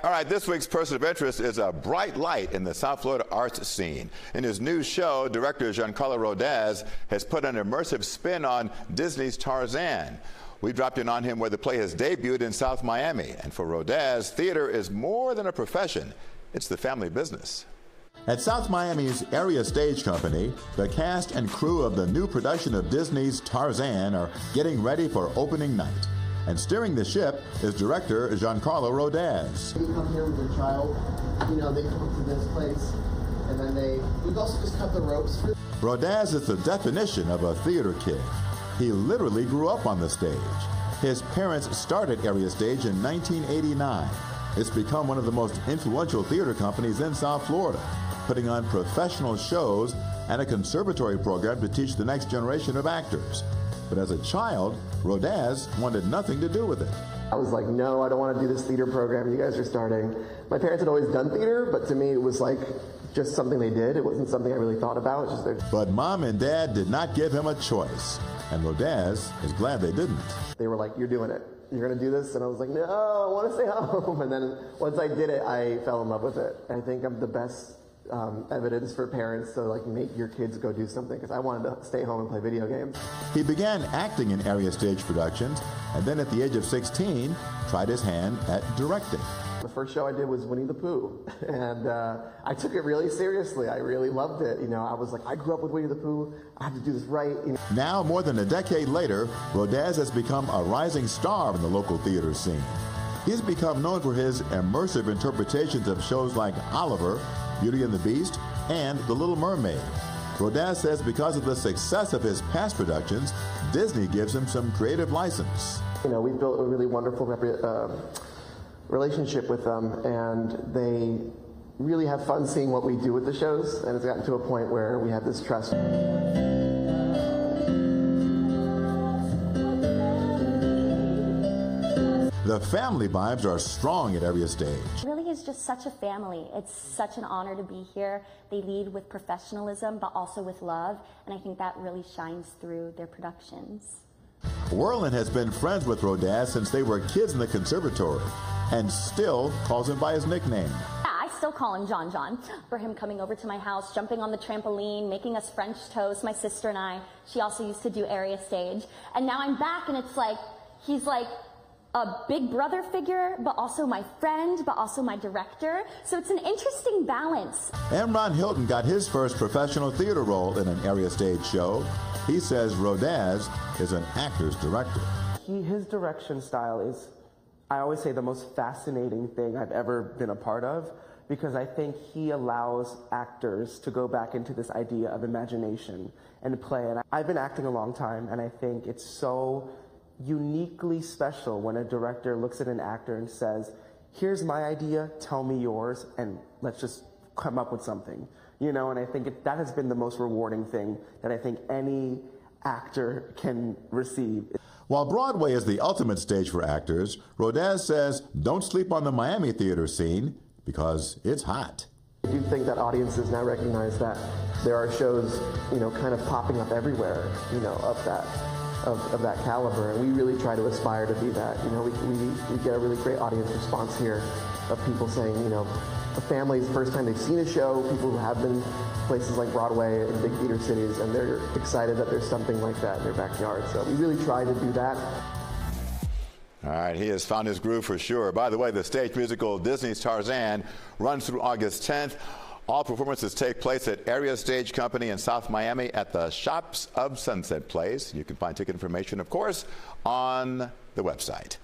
All right, this week's person of interest is a bright light in the South Florida arts scene. In his new show, director Giancarlo Rodaz has put an immersive spin on Disney's Tarzan. We dropped in on him where the play has debuted in South Miami. And for Rodaz, theater is more than a profession. It's the family business. At South Miami's Area Stage Company, the cast and crew of the new production of Disney's Tarzan are getting ready for opening night. And steering the ship is director Giancarlo Rodaz. You come here with your child, they come to this place, and then we've also just cut the ropes. Rodaz is the definition of a theater kid. He literally grew up on the stage. His parents started Area Stage in 1989. It's become one of the most influential theater companies in South Florida, putting on professional shows and a conservatory program to teach the next generation of actors. But as a child, Rodaz wanted nothing to do with it. I was like, no, I don't want to do this theater program you guys are starting. My parents had always done theater, but to me it was like just something they did. It wasn't something I really thought about. But Mom and Dad did not give him a choice, and Rodaz is glad they didn't. They were like, you're doing it. You're going to do this? And I was like, no, I want to stay home. And then once I did it, I fell in love with it. I think I'm the best evidence for parents to make your kids go do something, because I wanted to stay home and play video games. He began acting in Area Stage productions, and then at the age of 16 tried his hand at directing. The first show I did was Winnie the Pooh, and I took it really seriously. I really loved it. I was like, I grew up with Winnie the Pooh. I have to do this right. Now, more than a decade later, Rodaz has become a rising star in the local theater scene. He's become known for his immersive interpretations of shows like Oliver, Beauty and the Beast, and The Little Mermaid. Rodaz says because of the success of his past productions, Disney gives him some creative license. We've built a really wonderful relationship with them, and they really have fun seeing what we do with the shows, and it's gotten to a point where we have this trust. The family vibes are strong at Area Stage. It really is just such a family. It's such an honor to be here. They lead with professionalism, but also with love, and I think that really shines through their productions. Werlin has been friends with Rodaz since they were kids in the conservatory, and still calls him by his nickname. I still call him John John for him coming over to my house, jumping on the trampoline, making us French toast, my sister and I. She also used to do Area Stage. And now I'm back, and it's like, he's like a big brother figure, but also my friend, but also my director. So it's an interesting balance. Emron Hilton got his first professional theater role in an Area Stage show. He says Rodaz is an actor's director. His direction style is, I always say, the most fascinating thing I've ever been a part of, because I think he allows actors to go back into this idea of imagination and play. And I've been acting a long time, and I think it's so uniquely special when a director looks at an actor and says, here's my idea, tell me yours, and let's just come up with something. And I think that has been the most rewarding thing that I think any actor can receive. While Broadway is the ultimate stage for actors, Rodaz says don't sleep on the Miami theater scene because it's hot. I do think that audiences now recognize that there are shows, kind of popping up everywhere, of that caliber, and we really try to aspire to be that. We get a really great audience response here of people saying, a family's first time they've seen a show, people who have been places like Broadway and big theater cities, and they're excited that there's something like that in their backyard. So we really try to do that. All right, he has found his groove for sure. By the way, the stage musical Disney's Tarzan runs through August 10th. All performances take place at Area Stage Company in South Miami at the Shops of Sunset Place. You can find ticket information, of course, on the website.